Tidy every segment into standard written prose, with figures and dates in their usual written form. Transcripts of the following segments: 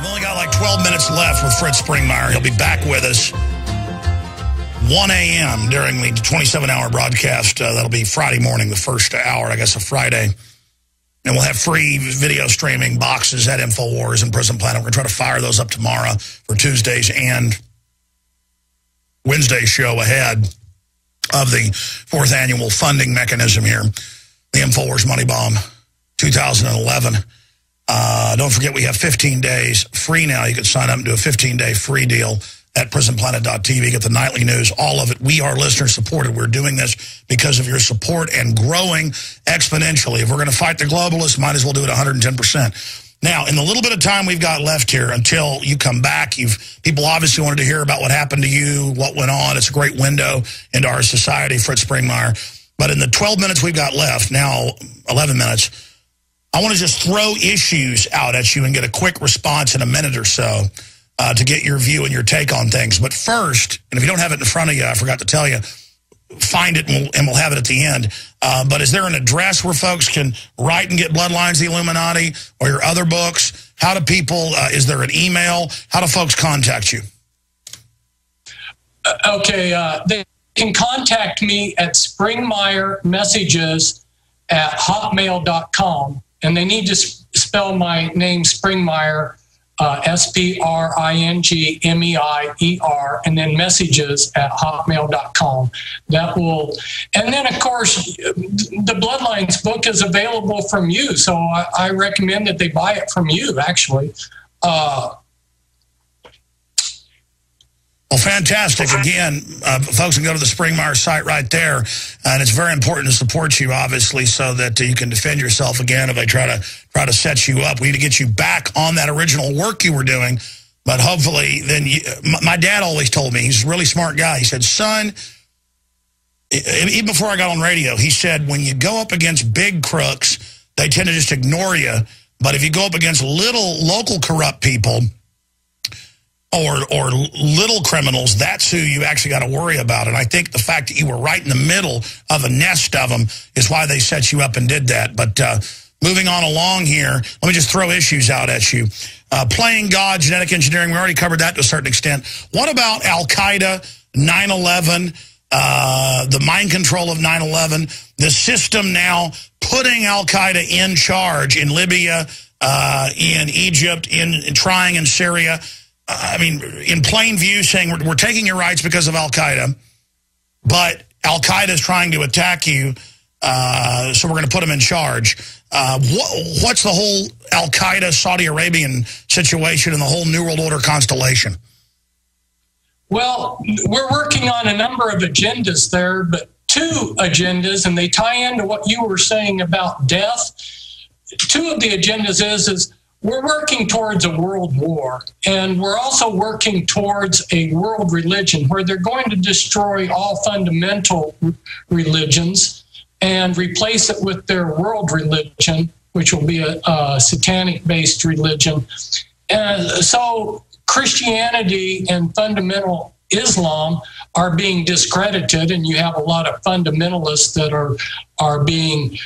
We've only got like 12 minutes left with Fritz Springmeier. He'll be back with us 1 a.m. during the 27-hour broadcast. That'll be Friday morning, the first hour, I guess, of Friday. And we'll have free video streaming boxes at InfoWars and Prison Planet. We're going to try to fire those up tomorrow for Tuesdays and Wednesday's show ahead of the 4th annual funding mechanism here, the InfoWars Money Bomb 2011. Don't forget, we have 15 days free now. You can sign up and do a 15-day free deal at prisonplanet.tv. Get the nightly news, all of it. We are listener-supported. We're doing this because of your support and growing exponentially. If we're going to fight the globalists, might as well do it 110%. Now, in the little bit of time we've got left here until you come back, people obviously wanted to hear about what happened to you, what went on. It's a great window into our society, Fritz Springmeier. But in the 12 minutes we've got left, now 11 minutes, I want to just throw issues out at you and get a quick response in a minute or so to get your view and your take on things. But first, and if you don't have it in front of you, I forgot to tell you, find it and we'll have it at the end. But is there an address where folks can write and get Bloodlines, the Illuminati, or your other books? How do people, is there an email? How do folks contact you? They can contact me at springmeiermessages@hotmail.com. And they need to spell my name, Springmeier, S-P-R-I-N-G-M-E-I-E-R, and then messages@hotmail.com. That will, and then of course, the Bloodlines book is available from you. So I recommend that they buy it from you, actually. Well, fantastic. Again, folks can go to the Springmeier site right there. And it's very important to support you, obviously, so that you can defend yourself again if they try to set you up. We need to get you back on that original work you were doing. But hopefully, then my dad always told me, he's a really smart guy. He said, son, even before I got on radio, he said, when you go up against big crooks, they tend to just ignore you. But if you go up against little local corrupt people, or little criminals, that's who you actually got to worry about. And I think the fact that you were right in the middle of a nest of them is why they set you up and did that. But moving on along here, let me just throw issues out at you. Playing God, genetic engineering, we already covered that to a certain extent. What about Al-Qaeda, 9/11, the mind control of 9/11, the system now putting Al-Qaeda in charge in Libya, in Egypt, trying in Syria? I mean, in plain view, saying we're taking your rights because of Al-Qaeda, but Al-Qaeda is trying to attack you, so we're going to put them in charge. What's the whole Al-Qaeda, Saudi Arabian situation and the whole New World Order constellation? Well, we're working on a number of agendas there, but 2 agendas, and they tie into what you were saying about death. 2 of the agendas is we're working towards a world war, and we're also working towards a world religion where they're going to destroy all fundamental religions and replace it with their world religion, which will be a satanic-based religion. And so Christianity and fundamental Islam are being discredited, and you have a lot of fundamentalists that are being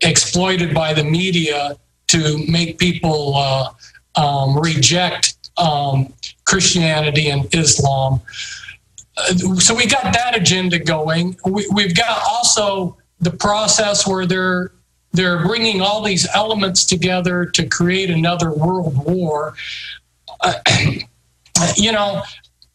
exploited by the media to make people reject Christianity and Islam. So we got that agenda going. We've got also the process where they're bringing all these elements together to create another world war.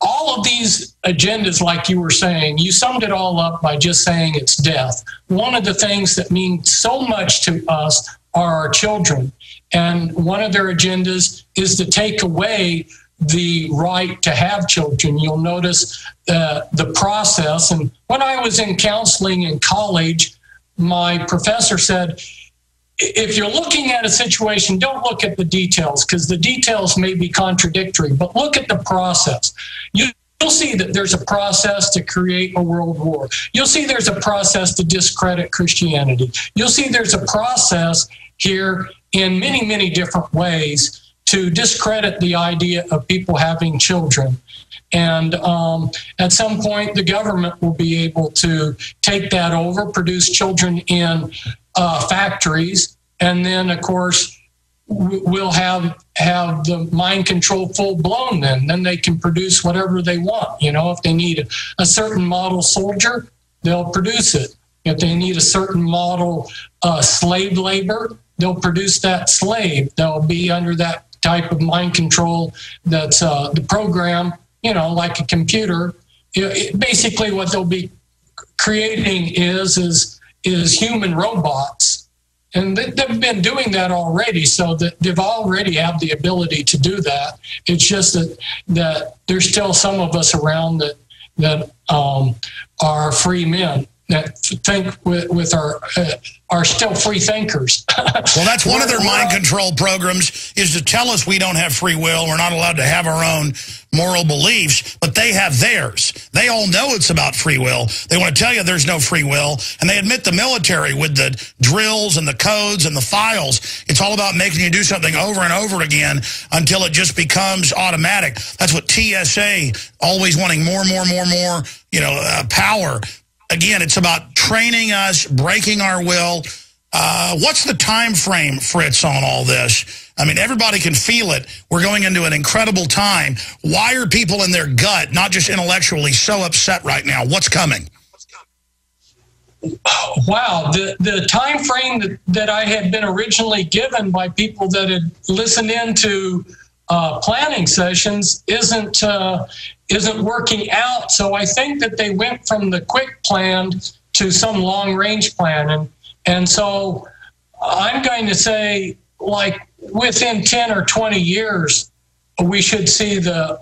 All of these agendas, like you were saying, you summed it all up by just saying it's death. One of the things that means so much to us are our children. And one of their agendas is to take away the right to have children. You'll notice the process. And when I was in counseling in college, my professor said, if you're looking at a situation, don't look at the details, because the details may be contradictory, but look at the process. You'll see that there's a process to create a world war. You'll see there's a process to discredit Christianity. You'll see there's a process here in many, many different ways to discredit the idea of people having children. And at some point, the government will be able to take that over, produce children in factories. And then, of course, will have the mind control full blown. Then they can produce whatever they want. You know, if they need a certain model soldier, they'll produce it. If they need a certain model slave labor, they'll produce that slave. They'll be under that type of mind control. That's the program, you know, like a computer. Basically what they'll be creating is human robots. And they've been doing that already, so that they've already have the ability to do that. It's just that there's still some of us around that are free men, that think with are still free thinkers. Well, that's one of their mind control programs, is to tell us we don't have free will. We're not allowed to have our own moral beliefs, but they have theirs. They all know it's about free will. They want to tell you there's no free will, and they admit the military with the drills and the codes and the files. It's all about making you do something over and over again until it just becomes automatic. That's what TSA, always wanting more, you know, power. Again, it's about training us, breaking our will. What's the time frame, Fritz, on all this? I mean, everybody can feel it. We're going into an incredible time. Why are people in their gut, not just intellectually, so upset right now? What's coming? Wow, the time frame that I had been originally given by people that had listened into planning sessions isn't working out. So I think that they went from the quick plan to some long range plan. And so I'm going to say, like, within 10 or 20 years, we should see the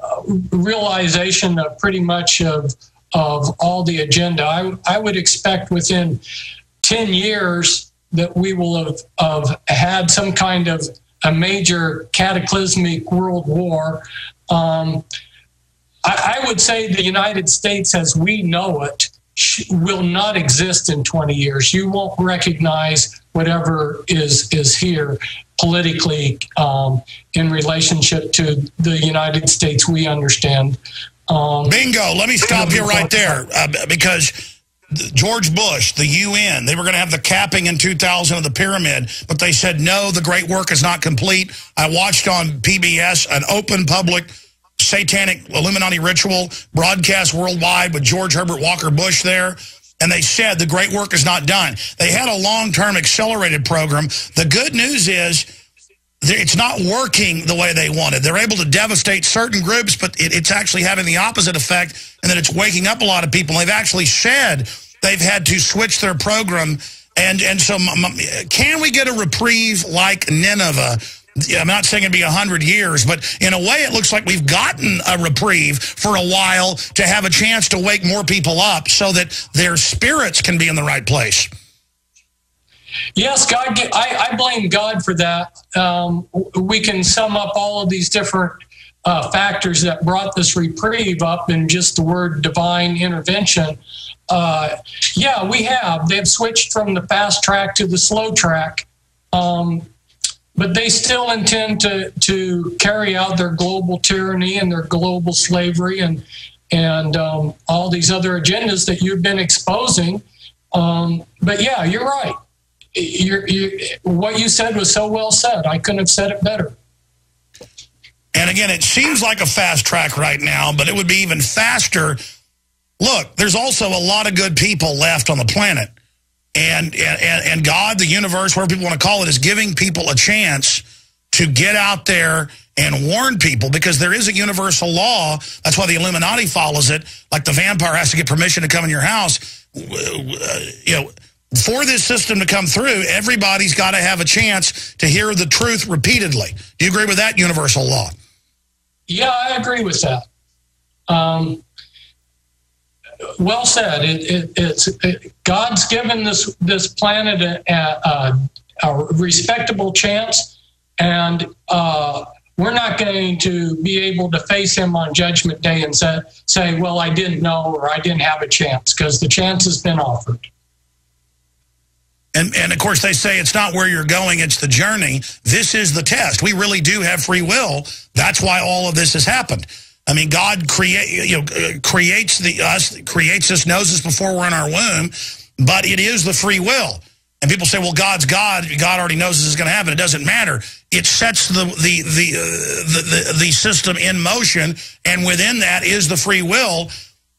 realization of pretty much of all the agenda. I would expect within 10 years that we will have had some kind of a major cataclysmic world war. I would say the United States as we know it will not exist in 20 years. You won't recognize whatever is here politically in relationship to the United States we understand. Bingo. Let me stop you right there because George Bush, the UN, they were going to have the capping in 2000 of the pyramid, but they said, no, the great work is not complete. I watched on PBS an open public satanic Illuminati ritual broadcast worldwide with George Herbert Walker Bush there, and they said the great work is not done. They had a long-term accelerated program. The good news is it's not working the way they wanted. They're able to devastate certain groups, but it's actually having the opposite effect, and that it's waking up a lot of people. They've actually said they've had to switch their program, and so can we get a reprieve like Nineveh? I'm not saying it'd be 100 years, but in a way it looks like we've gotten a reprieve for a while to have a chance to wake more people up so that their spirits can be in the right place. Yes, God. I blame God for that. We can sum up all of these different factors that brought this reprieve up in just the word divine intervention. Yeah, we have. They've switched from the fast track to the slow track. But they still intend to carry out their global tyranny and their global slavery and all these other agendas that you've been exposing. But yeah, you're right. What you said was so well said. I couldn't have said it better. And again, it seems like a fast track right now, but it would be even faster. Look, there's also a lot of good people left on the planet. And God, the universe, whatever people want to call it, is giving people a chance to get out there and warn people, because there is a universal law. That's why the Illuminati follows it. Like the vampire has to get permission to come in your house. You know, for this system to come through, everybody's got to have a chance to hear the truth repeatedly. Do you agree with that universal law? Yeah, I agree with that. Well said. God's given this planet a respectable chance, and we're not going to be able to face him on Judgment Day and say, well, I didn't know, or I didn't have a chance, because the chance has been offered. And of course, they say it's not where you're going, it's the journey. This is the test. We really do have free will. That's why all of this has happened. I mean, God creates us, knows us before we're in our womb, but it is the free will. And people say, well, God's God. God already knows this is going to happen. It doesn't matter. it sets the system in motion, and within that is the free will,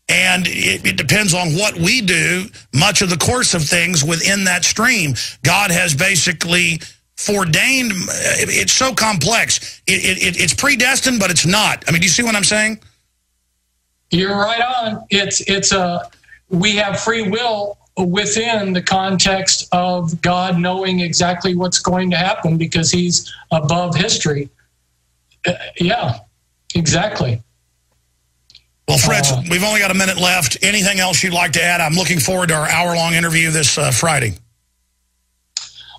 and it depends on what we do, much of the course of things within that stream. God has basically foreordained. It's so complex. It's predestined, but it's not. I mean, do you see what I'm saying? You're right on. We have free will within the context of God knowing exactly what's going to happen because he's above history. Yeah, exactly. Well, Fritz, we've only got a minute left. Anything else you'd like to add? I'm looking forward to our hour-long interview this Friday.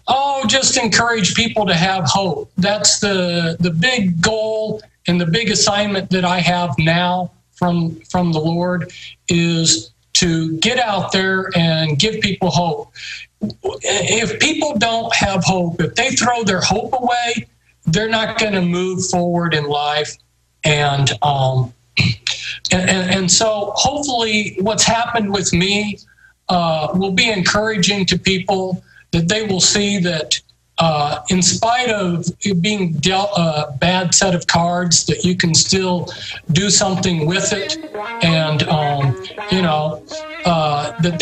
Oh, just encourage people to have hope. That's the big goal and the big assignment that I have now from the Lord is to get out there and give people hope. If people don't have hope, if they throw their hope away, they're not going to move forward in life. And so hopefully what's happened with me will be encouraging to people, that they will see that in spite of being dealt a bad set of cards, that you can still do something with it, and that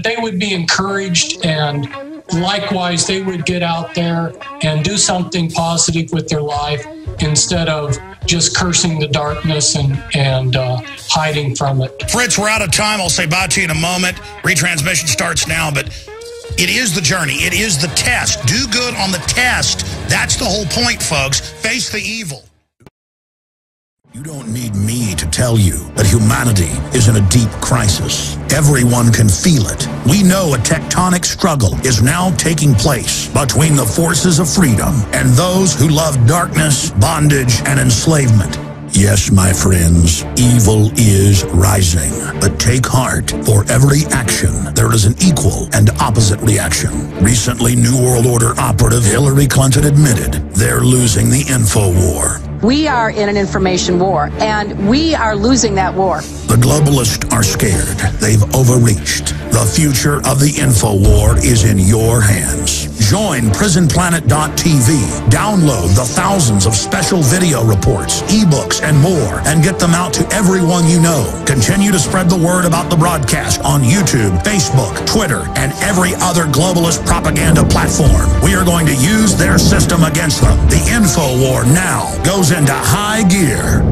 they would be encouraged, and likewise they would get out there and do something positive with their life instead of just cursing the darkness and hiding from it. Fritz, we're out of time. I'll say bye to you in a moment. Retransmission starts now, but it is the journey. It is the test. Do good on the test. That's the whole point, folks. Face the evil. You don't need me to tell you that humanity is in a deep crisis. Everyone can feel it. We know a tectonic struggle is now taking place between the forces of freedom and those who love darkness, bondage, and enslavement. Yes, my friends, evil is rising. But take heart, for every action, there is an equal and opposite reaction. Recently, New World Order operative Hillary Clinton admitted they're losing the info war. We are in an information war, and we are losing that war. The globalists are scared. They've overreached. The future of the info war is in your hands. Join PrisonPlanet.tv. Download the thousands of special video reports, ebooks, and more, and get them out to everyone you know. Continue to spread the word about the broadcast on YouTube, Facebook, Twitter, and every other globalist propaganda platform. We are going to use their system against them. The info war now goes into high gear.